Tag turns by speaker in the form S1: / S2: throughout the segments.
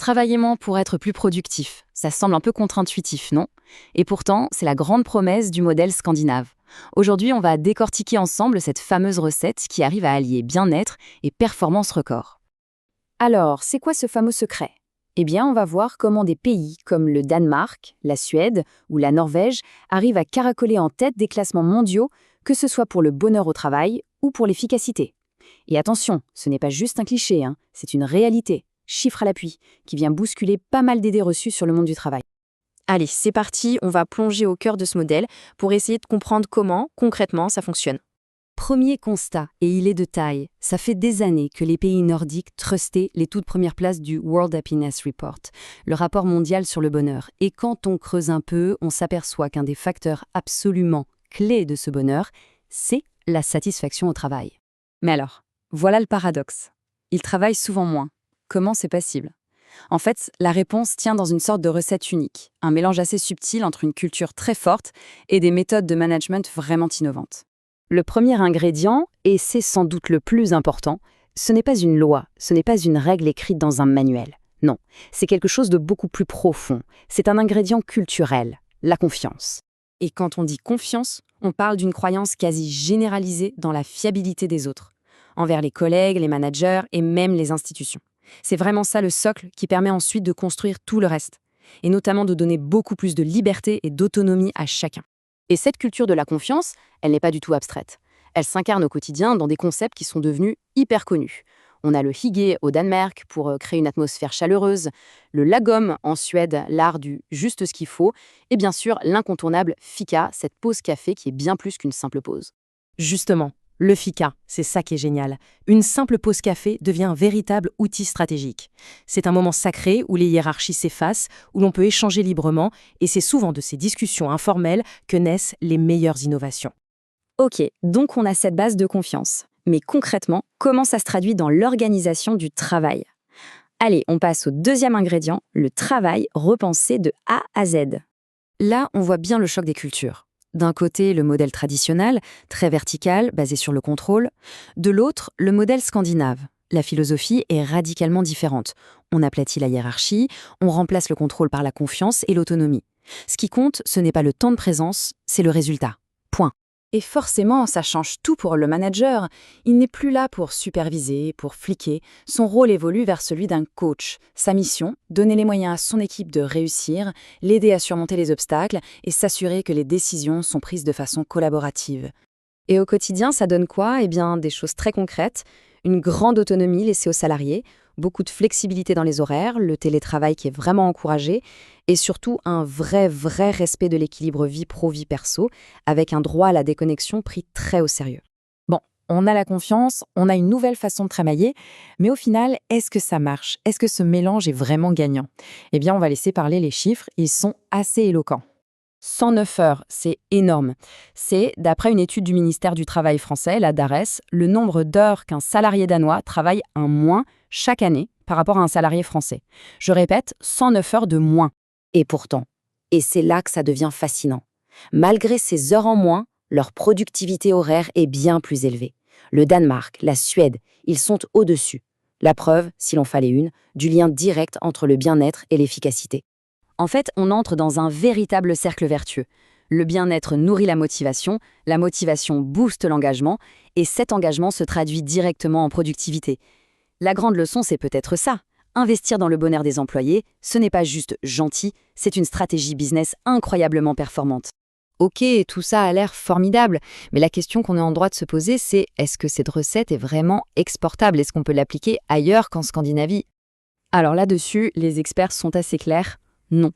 S1: Travailler moins pour être plus productif. Ça semble un peu contre-intuitif, non? Et pourtant, c'est la grande promesse du modèle scandinave. Aujourd'hui, on va décortiquer ensemble cette fameuse recette qui arrive à allier bien-être et performance record. Alors, c'est quoi ce fameux secret? Eh bien, on va voir comment des pays comme le Danemark, la Suède ou la Norvège arrivent à caracoler en tête des classements mondiaux, que ce soit pour le bonheur au travail ou pour l'efficacité. Et attention, ce n'est pas juste un cliché, c'est une réalité, chiffre à l'appui, qui vient bousculer pas mal d'idées reçues sur le monde du travail.
S2: Allez, c'est parti, on va plonger au cœur de ce modèle pour essayer de comprendre comment, concrètement, ça fonctionne.
S1: Premier constat, et il est de taille, ça fait des années que les pays nordiques trustaient les toutes premières places du World Happiness Report, le rapport mondial sur le bonheur. Et quand on creuse un peu, on s'aperçoit qu'un des facteurs absolument clés de ce bonheur, c'est la satisfaction au travail. Mais alors, voilà le paradoxe. Ils travaillent souvent moins. Comment c'est possible? En fait, la réponse tient dans une sorte de recette unique, un mélange assez subtil entre une culture très forte et des méthodes de management vraiment innovantes. Le premier ingrédient, et c'est sans doute le plus important, ce n'est pas une loi, ce n'est pas une règle écrite dans un manuel. Non, c'est quelque chose de beaucoup plus profond. C'est un ingrédient culturel, la confiance.
S2: Et quand on dit confiance, on parle d'une croyance quasi généralisée dans la fiabilité des autres, envers les collègues, les managers et même les institutions. C'est vraiment ça le socle qui permet ensuite de construire tout le reste, et notamment de donner beaucoup plus de liberté et d'autonomie à chacun.
S1: Et cette culture de la confiance, elle n'est pas du tout abstraite. Elle s'incarne au quotidien dans des concepts qui sont devenus hyper connus. On a le hygge au Danemark pour créer une atmosphère chaleureuse, le lagom en Suède, l'art du juste ce qu'il faut, et bien sûr l'incontournable fika, cette pause café qui est bien plus qu'une simple pause.
S3: Justement, le fika, c'est ça qui est génial. Une simple pause café devient un véritable outil stratégique. C'est un moment sacré où les hiérarchies s'effacent, où l'on peut échanger librement, et c'est souvent de ces discussions informelles que naissent les meilleures innovations.
S2: Ok, donc on a cette base de confiance. Mais concrètement, comment ça se traduit dans l'organisation du travail? Allez, on passe au deuxième ingrédient, le travail repensé de A à Z.
S1: Là, on voit bien le choc des cultures. D'un côté, le modèle traditionnel, très vertical, basé sur le contrôle. De l'autre, le modèle scandinave. La philosophie est radicalement différente. On aplatit la hiérarchie, on remplace le contrôle par la confiance et l'autonomie. Ce qui compte, ce n'est pas le temps de présence, c'est le résultat. Point. Et forcément, ça change tout pour le manager. Il n'est plus là pour superviser, pour fliquer. Son rôle évolue vers celui d'un coach. Sa mission, donner les moyens à son équipe de réussir, l'aider à surmonter les obstacles et s'assurer que les décisions sont prises de façon collaborative. Et au quotidien, ça donne quoi? Eh bien, des choses très concrètes. Une grande autonomie laissée aux salariés, beaucoup de flexibilité dans les horaires, le télétravail qui est vraiment encouragé, et surtout un vrai respect de l'équilibre vie pro-vie perso, avec un droit à la déconnexion pris très au sérieux. Bon, on a la confiance, on a une nouvelle façon de travailler, mais au final, est-ce que ça marche? Est-ce que ce mélange est vraiment gagnant? Eh bien, on va laisser parler les chiffres, ils sont assez éloquents. 109 heures, c'est énorme. C'est, d'après une étude du ministère du Travail français, la DARES, le nombre d'heures qu'un salarié danois travaille en moins chaque année par rapport à un salarié français. Je répète, 109 heures de moins. Et pourtant, et c'est là que ça devient fascinant, malgré ces heures en moins, leur productivité horaire est bien plus élevée. Le Danemark, la Suède, ils sont au-dessus. La preuve, s'il en fallait une, du lien direct entre le bien-être et l'efficacité. En fait, on entre dans un véritable cercle vertueux. Le bien-être nourrit la motivation booste l'engagement, et cet engagement se traduit directement en productivité. La grande leçon, c'est peut-être ça. Investir dans le bonheur des employés, ce n'est pas juste gentil, c'est une stratégie business incroyablement performante. Ok, tout ça a l'air formidable, mais la question qu'on est en droit de se poser, c'est est-ce que cette recette est vraiment exportable? Est-ce qu'on peut l'appliquer ailleurs qu'en Scandinavie? Alors là-dessus, les experts sont assez clairs. Non.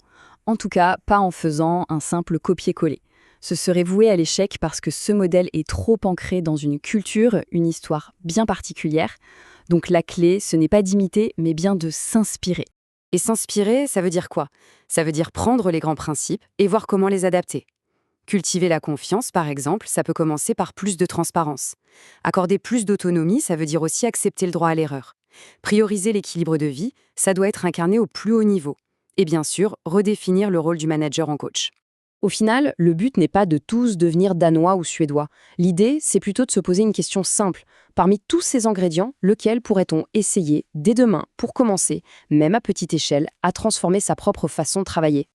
S1: En tout cas, pas en faisant un simple copier-coller. Ce serait voué à l'échec parce que ce modèle est trop ancré dans une culture, une histoire bien particulière. Donc la clé, ce n'est pas d'imiter, mais bien de s'inspirer. Et s'inspirer, ça veut dire quoi? Ça veut dire prendre les grands principes et voir comment les adapter. Cultiver la confiance, par exemple, ça peut commencer par plus de transparence. Accorder plus d'autonomie, ça veut dire aussi accepter le droit à l'erreur. Prioriser l'équilibre de vie, ça doit être incarné au plus haut niveau. Et bien sûr, redéfinir le rôle du manager en coach.
S2: Au final, le but n'est pas de tous devenir danois ou suédois. L'idée, c'est plutôt de se poser une question simple. Parmi tous ces ingrédients, lequel pourrait-on essayer dès demain pour commencer, même à petite échelle, à transformer sa propre façon de travailler ?